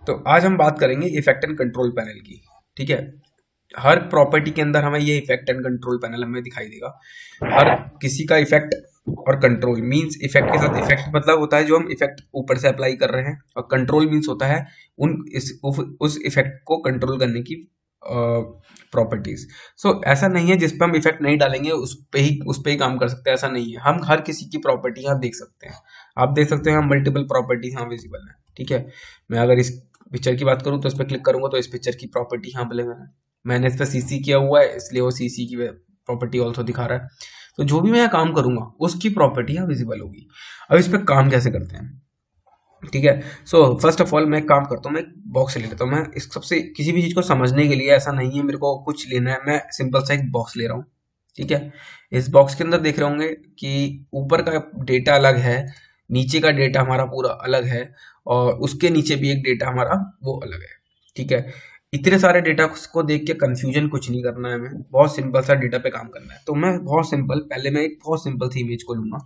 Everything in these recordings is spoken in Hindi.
तो आज हम बात करेंगे इफेक्ट एंड कंट्रोल पैनल की। ठीक है, हर प्रॉपर्टी के अंदर हमें ये इफेक्ट एंड कंट्रोल पैनल हमें दिखाई देगा। हर किसी का इफेक्ट और कंट्रोल मींस इफेक्ट के साथ इफेक्ट मतलब होता है जो हम इफेक्ट ऊपर से अप्लाई कर रहे हैं, और कंट्रोल मींस होता है उस इफेक्ट को कंट्रोल करने की प्रॉपर्टीज। सो ऐसा नहीं है जिस पे हम इफेक्ट नहीं डालेंगे उस पे ही काम कर सकते हैं, ऐसा नहीं है। हम हर किसी की प्रॉपर्टी यहाँ देख सकते हैं। आप देख सकते हैं हम मल्टीपल प्रॉपर्टीज यहाँ विजिबल है। ठीक है, मैं अगर इस पिक्चर की बात करूँ तो इस पर क्लिक करूंगा तो इस पिक्चर की प्रॉपर्टी यहाँ पे मैंने इस पर सीसी किया हुआ है, इसलिए वो सीसी की प्रॉपर्टी ऑल्सो दिखा रहा है। तो जो भी मैं यहाँ काम करूंगा उसकी प्रॉपर्टी यहाँ विजिबल होगी। अब इस पर काम कैसे करते हैं, ठीक है। सो फर्स्ट ऑफ ऑल मैं एक काम करता हूँ, मैं एक बॉक्स ले लेता हूँ। मैं इस सबसे किसी भी चीज को समझने के लिए ऐसा नहीं है मेरे को कुछ लेना है, मैं सिंपल सा एक बॉक्स ले रहा हूँ। ठीक है, इस बॉक्स के अंदर देख रहे होंगे कि ऊपर का डेटा अलग है, नीचे का डेटा हमारा पूरा अलग है, और उसके नीचे भी एक डेटा हमारा वो अलग है। ठीक है, इतने सारे डेटा को देख के कंफ्यूजन कुछ नहीं करना है, हमें बहुत सिंपल सा डेटा पे काम करना है। तो मैं बहुत सिंपल पहले मैं एक बहुत सिंपल सी इमेज को लूंगा।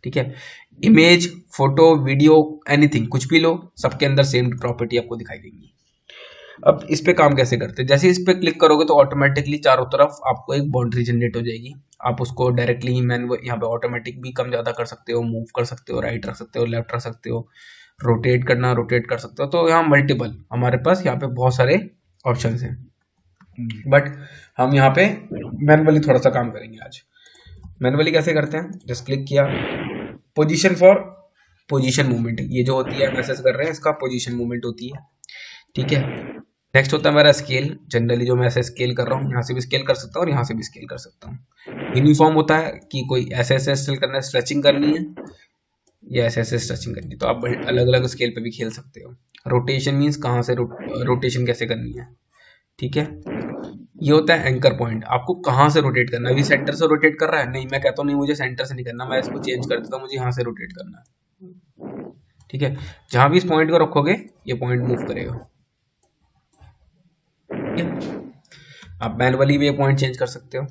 ठीक है, इमेज, फोटो, वीडियो, एनीथिंग कुछ भी लो, सबके अंदर सेम प्रॉपर्टी आपको दिखाई देंगी। अब इस पे काम कैसे करते हैं, जैसे इस पे क्लिक करोगे तो ऑटोमेटिकली चारों तरफ आपको एक बाउंड्री जनरेट हो जाएगी। आप उसको डायरेक्टली मैनुअल यहाँ पे ऑटोमेटिक भी कम ज्यादा कर सकते हो, मूव कर सकते हो, राइट रख सकते हो, लेफ्ट रख सकते हो, रोटेट कर सकते हो। तो यहाँ मल्टीपल हमारे पास यहाँ पे बहुत सारे ऑप्शन हैं। बट हम यहाँ पे मैनुअली थोड़ा सा काम करेंगे आज। मैनुअली कैसे करते हैं, जस्ट क्लिक किया, पोजीशन फॉर पोजीशन मूवमेंट, ये जो होती है मैसेज कर रहे हैं इसका पोजीशन मूवमेंट होती है। ठीक है, नेक्स्ट होता है मेरा स्केल। जनरली जो मैं ऐसे स्केल कर रहा हूँ, यहाँ से भी स्केल कर सकता हूँ और यहाँ से भी स्केल कर सकता हूँ। यूनिफॉर्म होता है कि कोई ऐसे ऐसे स्केल करना है, स्ट्रेचिंग करनी है, या ऐसे ऐसे स्ट्रेचिंग करनी है, तो आप अलग अलग स्केल पे भी खेल सकते हो। रोटेशन मीन्स कहाँ से रोटेशन कैसे करनी है। ठीक है, ये होता है एंकर पॉइंट, आपको कहाँ से रोटेट करना है। अभी सेंटर से रोटेट कर रहा है, नहीं मैं कहता हूँ नहीं मुझे सेंटर से नहीं करना, मैं इसको चेंज कर देता हूँ, मुझे यहाँ से रोटेट करना है। ठीक है, जहां भी इस पॉइंट को रखोगे ये पॉइंट मूव करेगा। ठीक है, आप मैनुअली भी ये पॉइंट चेंज कर सकते हो।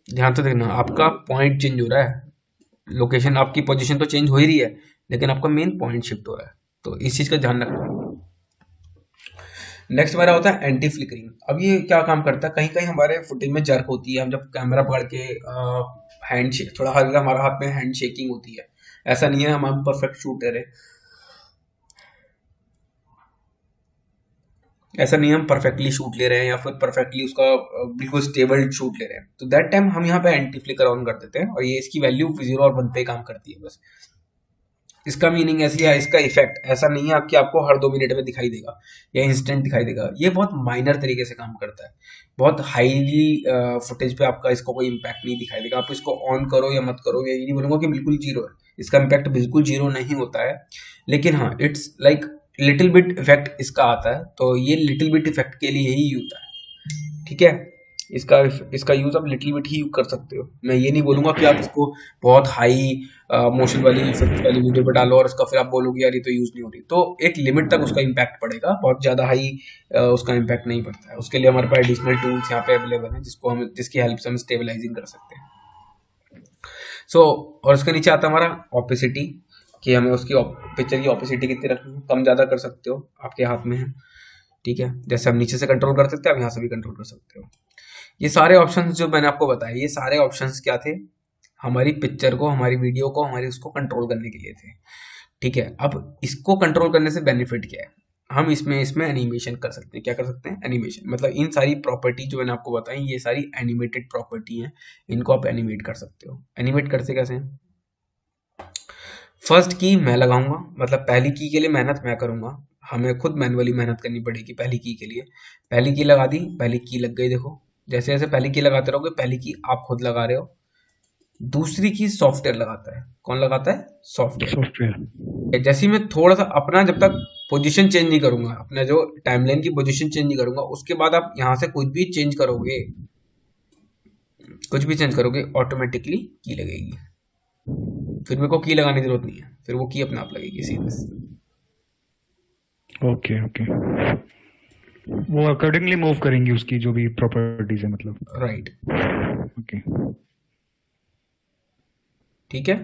ध्यान से देखना, आपका पॉइंट चेंज हो रहा है, लोकेशन आपकी पोजीशन तो चेंज हो ही रही है, लेकिन आपका मेन पॉइंट शिफ्ट हो रहा है, तो इस चीज का ध्यान रखना। नेक्स्ट हमारा होता है एंटी फ्लिकरिंग। अब ये क्या काम करता है, कहीं कहीं हमारे फुटेज में जर्क होती है, हम जब कैमरा पकड़ के हैंड थोड़ा हल्का हमारा हाथ में हैंड शेकिंग होती है, ऐसा नहीं है हम परफेक्ट शूट करें, ऐसा नहीं हम परफेक्टली शूट ले रहे हैं या फिर परफेक्टली उसका बिल्कुल स्टेबल शूट ले रहे हैं, तो दैट टाइम हम यहाँ पे एंटी फ्लिकर ऑन कर देते हैं, और ये इसकी वैल्यू 0 और 1 पे काम करती है बस। इसका मीनिंग ऐसी है, इसका इफेक्ट ऐसा नहीं है कि आपको हर 2 मिनट में दिखाई देगा या इंस्टेंट दिखाई देगा, ये बहुत माइनर तरीके से काम करता है। बहुत हाईली फुटेज पे आपका इसको कोई इम्पैक्ट नहीं दिखाई देगा। आप इसको ऑन करो या मत करो, ये नहीं बोलूंगा कि बिल्कुल जीरो है, इसका इम्पैक्ट बिल्कुल जीरो नहीं होता है, लेकिन हाँ it's like little bit effect इसका आता है, तो ये लिटिल बिट इफेक्ट के लिए ही होता है। ठीक है, इसका इसका यूज आप लिटिल बिट ही कर सकते हो। मैं ये नहीं बोलूंगा कि आप इसको बहुत हाई मोशन वाली इफेक्ट वाली वीडियो पे डालो और इसका फिर आप बोलोगे यार ये तो यूज नहीं हो रही, तो एक लिमिट तक उसका इम्पैक्ट पड़ेगा, बहुत ज्यादा हाई उसका इम्पैक्ट नहीं पड़ता है। उसके लिए हमारे पास एडिशनल टूल्स यहाँ पे अवेलेबल है जिसको हम जिसकी हेल्प से हम स्टेबलाइजिंग कर सकते हैं। सो और इसके नीचे आता है हमारा ऑपेसिटी, कि हमें उसकी पिक्चर की ऑपेसिटी कितनी रखनी है, कम ज्यादा कर सकते हो, आपके हाथ में है। ठीक है, जैसे हम नीचे से कंट्रोल कर सकते हैं आप यहाँ से भी कंट्रोल कर सकते हो। ये सारे ऑप्शंस जो मैंने आपको बताए, ये सारे ऑप्शंस क्या थे, हमारी पिक्चर को, हमारी वीडियो को, हमारी उसको कंट्रोल करने के लिए थे। ठीक है, अब इसको कंट्रोल करने से बेनिफिट क्या है, हम इसमें इसमें एनिमेशन कर सकते हैं। क्या कर सकते हैं, एनिमेशन, मतलब इन सारी प्रॉपर्टी जो मैंने आपको बताई ये सारी एनिमेटेड प्रॉपर्टी हैं, इनको आप एनिमेट कर सकते हो। एनिमेट करते कैसे हैं, फर्स्ट की मैं लगाऊंगा, मतलब पहली की के लिए मेहनत मैं करूंगा, हमें खुद मैनुअली मेहनत करनी पड़ेगी पहली की के लिए। पहली की लगा दी, पहली की लग गई, देखो जैसे जैसे पहली की लगाते रहोगे, पहली की आप खुद लगा रहे हो। दूसरी की सॉफ्टवेयर लगाता है, कौन लगाता है, सॉफ्टवेयर। जैसे ही मैं थोड़ा सा अपना जब तक पोजीशन चेंज नहीं करूंगा, अपना जो टाइमलाइन की पोजीशन चेंज नहीं करूंगा, उसके बाद आप यहाँ से कुछ भी चेंज करोगे, कुछ भी चेंज करोगे ऑटोमेटिकली की लगेगी, फिर मेरे को की लगाने की जरूरत नहीं है, फिर वो की अपने आप लगेगी सीधे। ओके ओके, वो अकॉर्डिंगली मूव करेंगी उसकी जो भी प्रॉपर्टीज है, मतलब। राइट, ओके, ठीक है।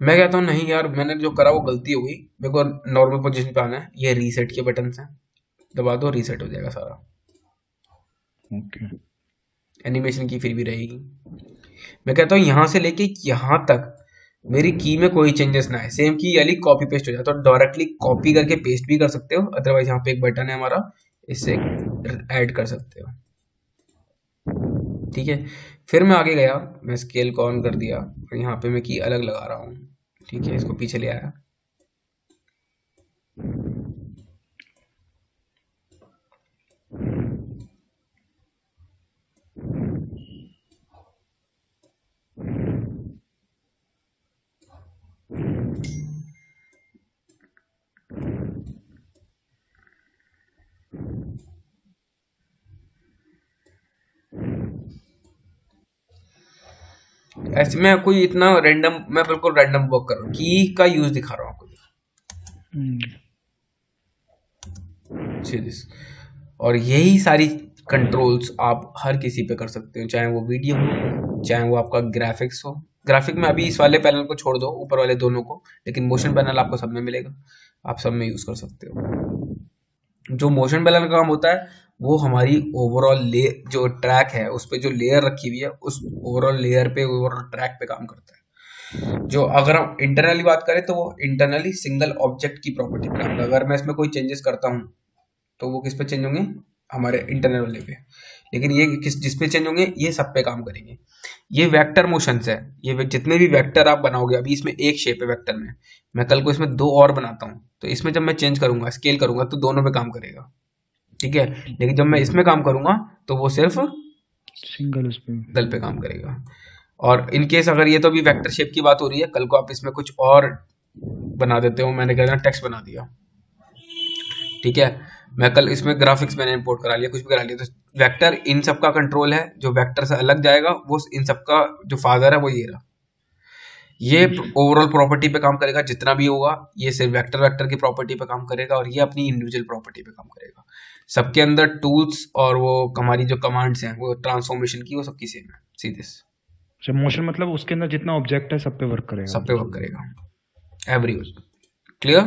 मैं कहता हूँ नहीं यार, मैंने जो करा वो गलती हो गई, मेरे को नॉर्मल पोजीशन पे आना है, ये रीसेट के बटन हैं, दबा दो, रीसेट हो जाएगा सारा, ओके। एनिमेशन की फिर भी रहेगी। मैं कहता हूँ यहाँ से लेके यहाँ तक मेरी की में कोई चेंजेस ना है, सेम की यानी कॉपी पेस्ट हो जाए, तो डायरेक्टली कॉपी करके पेस्ट भी कर सकते हो, अदरवाइज यहाँ पे एक बटन है हमारा, इससे ऐड कर सकते हो। ठीक है, फिर मैं आगे गया, मैं स्केल को ऑन कर दिया और यहाँ पे मैं की अलग लगा रहा हूँ। ठीक है, इसको पीछे ले आया। ऐसे मैं कोई इतना रैंडम, मैं बिल्कुल रैंडम वर्क कर रहा हूँ, की का यूज दिखा रहा हूँ आपको। See this। और यही सारी कंट्रोल्स आप हर किसी पे कर सकते हो, चाहे वो वीडियो हो, चाहे वो आपका ग्राफिक्स हो। ग्राफिक में अभी इस वाले पैनल को छोड़ दो, ऊपर वाले दोनों को, लेकिन मोशन पैनल आपको सब में मिलेगा, आप सब में यूज कर सकते हो। जो मोशन पैनल का काम होता है वो हमारी ओवरऑल ले जो ट्रैक है उस पे जो लेयर रखी हुई है, उस ओवरऑल लेयर पे, ओवरऑल ट्रैक पे काम करता है। जो अगर हम इंटरनली बात करें तो वो इंटरनली सिंगल ऑब्जेक्ट की प्रॉपर्टी पे काम करता है। अगर मैं इसमें कोई चेंजेस करता हूँ तो वो किस पे चेंज होंगे, हमारे इंटरनल वाले पे। लेकिन ये किस जिस पे चेंज होंगे, ये सब पे काम करेंगे। ये वेक्टर मोशंस है, ये जितने भी वेक्टर आप बनाओगे, अभी इसमें एक शेप है वेक्टर में, मैं कल को इसमें दो और बनाता हूँ, तो इसमें जब मैं चेंज करूंगा, स्केल करूंगा, तो दोनों पे काम करेगा। ठीक है, लेकिन जब मैं इसमें काम करूंगा तो वो सिर्फ सिंगल उस पे। दल पे काम करेगा। और इन केस अगर ये तो अभी वेक्टर शेप की बात हो रही है, कल को आप इसमें कुछ और बना देते हो, मैंने कहना टेक्स्ट बना दिया, ठीक है, मैं कल इसमें ग्राफिक्स मैंने इंपोर्ट करा लिया, कुछ भी करा लिया, तो वेक्टर इन सब का कंट्रोल है, जो वेक्टर से अलग जाएगा वो इन सब का जो फादर है वो ये रहा। ये ओवरऑल प्रॉपर्टी पे काम करेगा, जितना भी होगा ये सिर्फ वेक्टर वेक्टर की प्रॉपर्टी पे काम करेगा, और ये अपनी इंडिविजुअल प्रॉपर्टी पे काम करेगा। सबके अंदर टूल्स और वो हमारी जो कमांड्स हैं वो ट्रांसफॉर्मेशन की, वो सबकी सेम है, सीधे जब मोशन मतलब उसके अंदर जितना ऑब्जेक्ट है सब पे वर्क करेगा। सब पे वर्क करेगा, एवरी क्लियर।